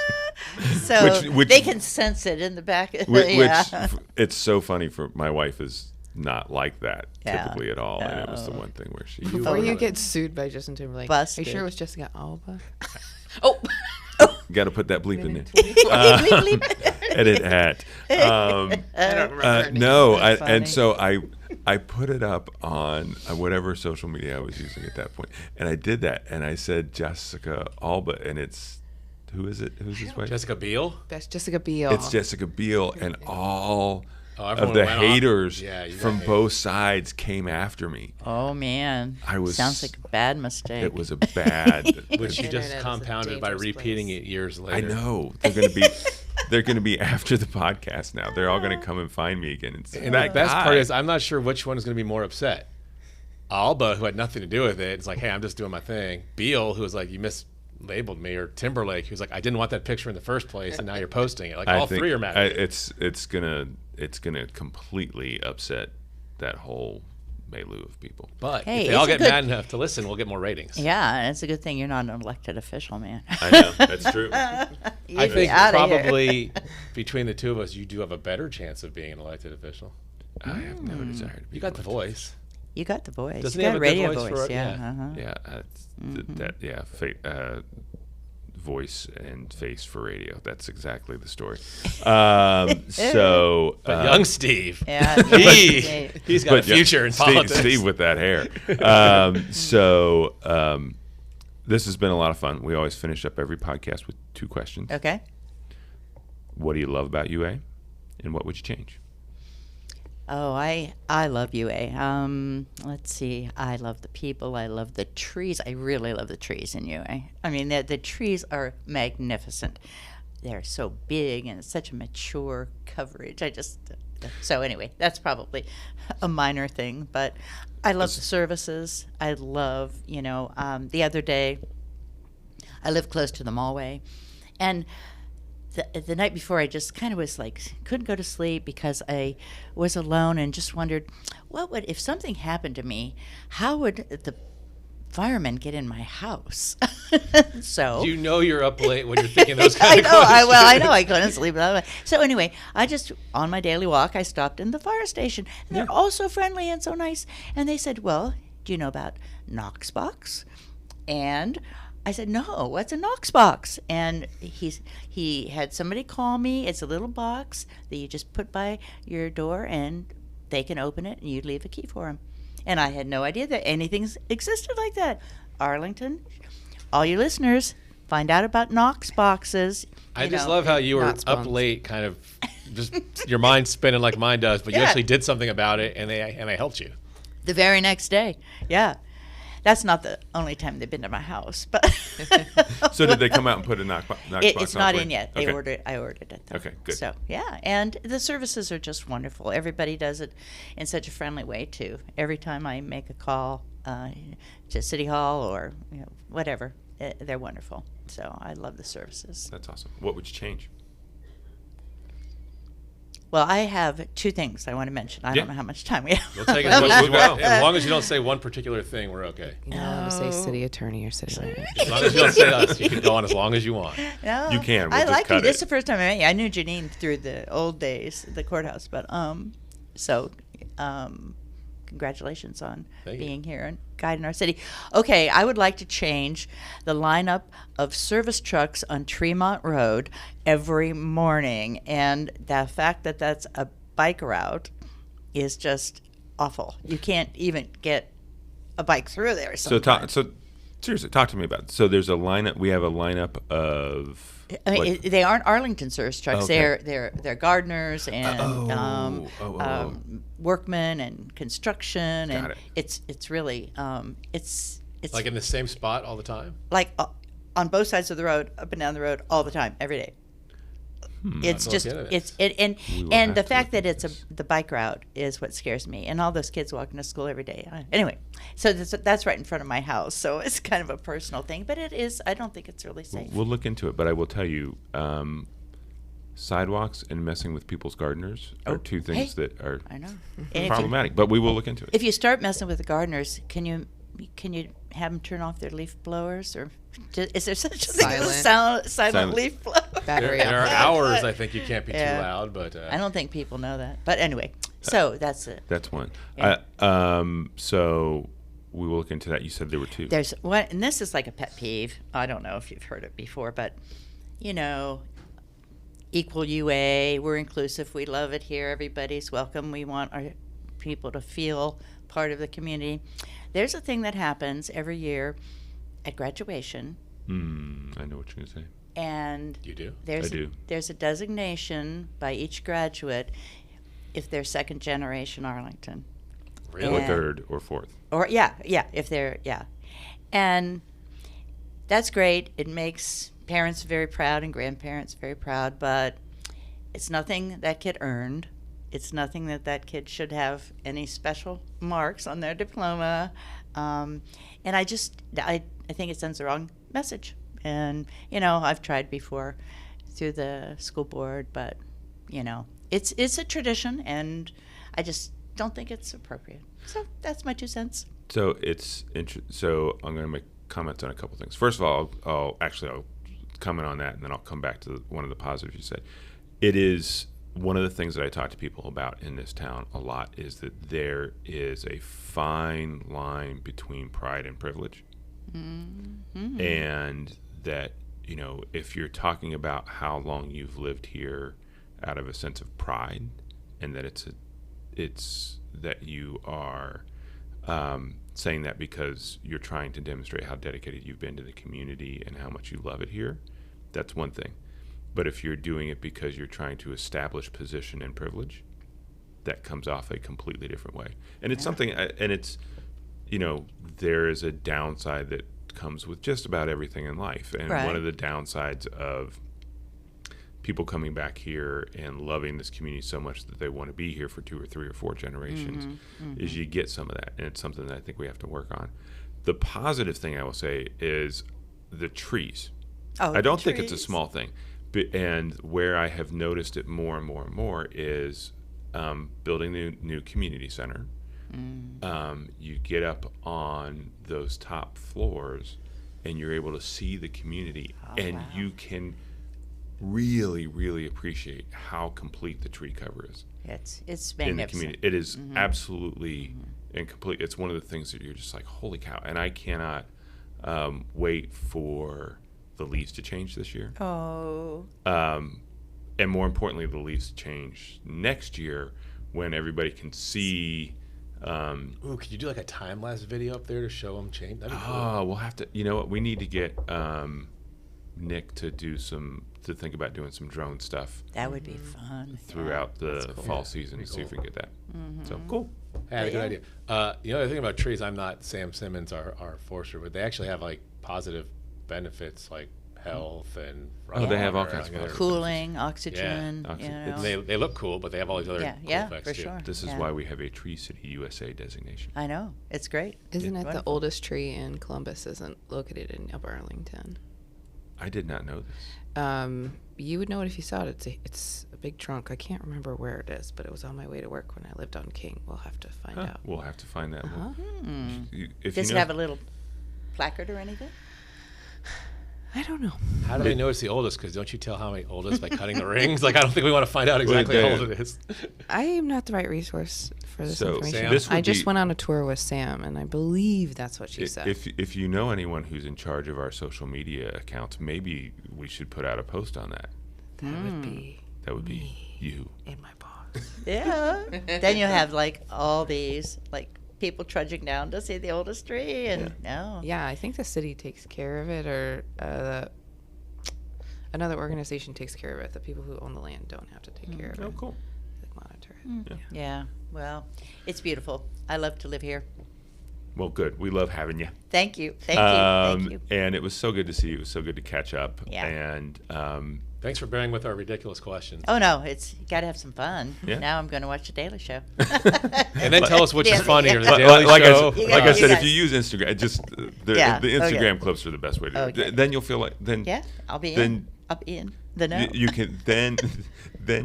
So which they can sense it in the back. which Yeah. it's so funny for my wife is not like that Yeah. typically at all, and it was the one thing where she Before you get sued by Justin Timberlake, Busted. are you sure it was Jessica Alba? Oh, got to put that bleep in there. Bleep, bleep. Edit at. I don't remember. her name. No, That's funny. and so I put it up on whatever social media I was using at that point, and I did that, and I said Jessica Alba, and it's who is it? Who's his wife? Jessica Biel. That's Jessica Biel. It's Jessica Biel, and all of everyone the went off. haters Yeah, you got from hated. both sides came after me. Oh man, sounds like a bad mistake. It was a bad. Which she Internet just is a compounded by dangerous repeating place. it years later. I know they're gonna be after the podcast now. They're all gonna come and find me again and say, And the "That best guy." part is, I'm not sure which one is going to be more upset. Alba, who had nothing to do with it, is like, hey, I'm just doing my thing. Beal, who was like, you mislabeled me, or Timberlake, who's like, I didn't want that picture in the first place, and now you're posting it. Like, all three are mad. It's gonna completely upset that whole milieu of people. But Hey, if they all it's a get good- mad enough to listen, we'll get more ratings. Yeah, and it's a good thing you're not an elected official, man. I know that's true. I think Outta here. probably between the two of us, you do have a better chance of being an elected official. I have no desire to be. You got the elected. voice. You got the voice. Doesn't you he got have a good radio voice for it? Yeah. Yeah. Uh-huh. Yeah, voice and face for radio. That's exactly the story. So, But young Steve, Yeah. he's got a future in politics. Steve with that hair. This has been a lot of fun. We always finish up every podcast with 2 questions. Okay. What do you love about UA, and what would you change? Oh, I love UA. Let's see. I love the people. I love the trees. I really love the trees in UA. I mean, the trees are magnificent. They're so big and it's such a mature coverage. So anyway, that's probably a minor thing, but I love the services. I love, the other day, I live close to the Mallway, and the night before, I just kind of was like, couldn't go to sleep because I was alone and just wondered, if something happened to me, how would the firemen get in my house? So You know you're up late when you're thinking those kind I of know. questions. I know I couldn't sleep. So anyway, I just on my daily walk, I stopped in the fire station, and they're all so friendly and so nice. And they said, "Well, do you know about Knox box?" And I said, "No, what's a Knox box?" And he had somebody call me. It's a little box that you just put by your door, and they can open it, and you leave a key for them. And I had no idea that anything existed like that. Arlington, all you listeners, find out about Knox boxes. I just love how you were Not up spawns. late, kind of just your mind spinning like mine does, but you Yeah. actually did something about it, and they helped you. The very next day. Yeah. That's not the only time they've been to my house, but So did they come out and put a knock box it's not on in yet. They Okay. I ordered it though. Okay, good. So yeah, and the services are just wonderful. Everybody does it in such a friendly way too. Every time I make a call to City Hall or whatever, they're wonderful. So I love the services. That's awesome. What would you change? Well, I have 2 things I want to mention. I Yeah. don't know how much time we have. We'll take as Well, much as you well, want. As long as you don't say one particular thing, we're okay. You know, say city attorney or city manager. As long as you don't say us, you can go on as long as you want. No, You can. We'll I just like you. cut This it. is the first time I met you. I knew Janine through the old days, the courthouse. But congratulations on Thank you. being here and guiding our city. Okay, I would like to change the lineup of service trucks on Tremont Road every morning, and the fact that that's a bike route is just awful. You can't even get a bike through there. So Sometimes. seriously, talk to me about it. So there's a lineup. We have a lineup of. I mean, they aren't Arlington service trucks. Okay. They're gardeners and workmen and construction, Got and it. it's really it's Like in the same spot all the time? like on both sides of the road, up and down the road, all the time, every day. It's I'll just look into it's this. We will and have the to fact look that into it's this. the bike route is what scares me, and all those kids walking to school every day. Anyway, so that's right in front of my house, so it's kind of a personal thing, but it is. I don't think it's really safe. We'll look into it, but I will tell you, sidewalks and messing with people's gardeners are Oh, 2 things hey. that are I know. And if you- problematic. But we will look into it. If you start messing with the gardeners, can you can you have them turn off their leaf blowers, or is there such a thing as a Silent. silent leaf blower? Battery There are up. hours I think you can't be Yeah. too loud, but I don't think people know that. But anyway, so that's it. That's one. Yeah. So we will look into that. You said there were two. There's one, and this is like a pet peeve. I don't know if you've heard it before, but equal UA. We're inclusive. We love it here. Everybody's welcome. We want our people to feel part of the community. There's a thing that happens every year at graduation, I know what you're going to say. and you do. there's I do. there's a designation by each graduate if they're second generation Arlington. Really? Or Yeah. third or fourth. Or if they're and that's great. It makes parents very proud and grandparents very proud, but it's nothing that kid earned. It's nothing that kid should have any special marks on their diploma, and I think it sends the wrong message. And I've tried before through the school board, but it's a tradition, and I just don't think it's appropriate. So that's my 2 cents. So so I'm going to make comments on a couple things. First of all, I'll comment on that, and then I'll come back to one of the positives you said. It is one of the things that I talk to people about in this town a lot is that there is a fine line between pride and privilege, and that if you're talking about how long you've lived here out of a sense of pride, and that it's that you are saying that because you're trying to demonstrate how dedicated you've been to the community and how much you love it here, that's one thing. But if you're doing it because you're trying to establish position and privilege, that comes off a completely different way. And it's something, and it's, there is a downside that comes with just about everything in life. And Right. one of the downsides of people coming back here and loving this community so much that they want to be here for 2 or 3 or 4 generations is you get some of that. And it's something that I think we have to work on. The positive thing I will say is the trees. Oh, I don't think it's a trees. small thing. And where I have noticed it more and more and more is building the new community center. You get up on those top floors and you're able to see the community, and wow. you can really, really appreciate how complete the tree cover is It's magnificent. in the community. It is absolutely and complete. It's one of the things that you're just like, holy cow. And I cannot wait for the leaves to change this year. Oh, And more importantly, the leaves to change next year when everybody can see. Ooh, could you do like a time-lapse video up there to show them change? That'd be cool. We'll have to. You know what? We need to get Nick to think about doing some drone stuff that would be fun. throughout the cool. fall Yeah, season and pretty see if we cool. can get that. So cool. I had a good Yeah. idea. The other thing about trees, I'm not Sam Simmons, our forester, but they actually have like positive benefits like health and Oh, they have all water, kinds of like, positive Cooling, oxygen. Oxygen. They look cool, but they have all these other Yeah, cool yeah, effects for too. sure. This is Yeah. why we have a Tree City USA designation. I know. It's great. Isn't it the Wonderful. oldest tree in Columbus isn't located in Upper Arlington? I did not know this. You would know it if you saw it. It's a big trunk. I can't remember where it is, but it was on my way to work when I lived on King. We'll have to find out. We'll have to find that. Uh-huh. If Does you it know, have a little placard or anything? I don't know. How do they know it's the oldest? Because don't you tell how many oldest by cutting the rings? Like, I don't think we want to find out exactly how old it is. I am not the right resource for this So, information. Sam? this would I just be- went on a tour with Sam, and I believe that's what she said. if you know anyone who's in charge of our social media accounts, maybe we should put out a post on that. That would be That would be you. in my box. Yeah. Then you have like all these like people trudging down to see the oldest tree, and no. Yeah, I think the city takes care of it, or another organization takes care of it. The people who own the land don't have to take care of it. cool. They monitor it. Yeah. Well, it's beautiful. I love to live here. Well, good. We love having you. Thank you. Thank you. And it was so good to see you. It was so good to catch up. Yeah. And Thanks for bearing with our ridiculous questions. Oh no, you got to have some fun. Yeah. Now I'm going to watch the Daily Show. And then tell us which is Yeah. funnier, the Like- Daily like Show. I said, You if you use Instagram, just the Yeah, Instagram okay. clips are the best way to do Okay. it. Then you'll feel like Yeah, I'll be then in. I'll be in the know. you can then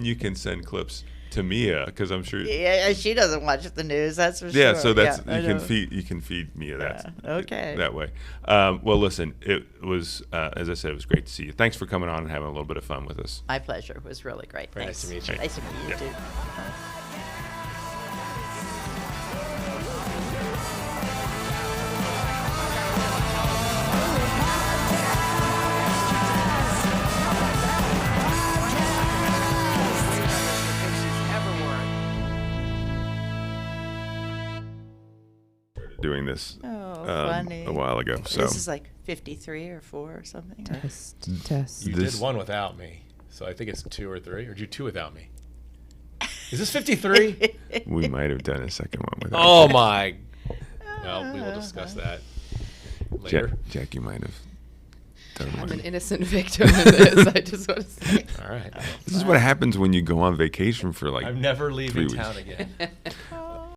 you can send clips to Mia, because I'm sure. Yeah, she doesn't watch the news. That's for sure. Yeah, so that's I know. you can feed Mia that. Okay. That way. Well, listen, it was as I said, it was great to see you. Thanks for coming on and having a little bit of fun with us. My pleasure. It was really great. Very nice to meet you. Nice to meet you Yeah. too. Doing this Funny. a while ago. So This is like 53 or 4 or something. Right? Test. You This- did one without me, so I think it's 2 or 3. Or did you 2 without me? Is this 53? we might have done a second one with Oh my! Well, we will discuss that later. Jack, you might have done I'm one. an innocent victim in this. I just want to say. All right. This is what happens when you go on vacation for like I'm never 3 leaving weeks. town again.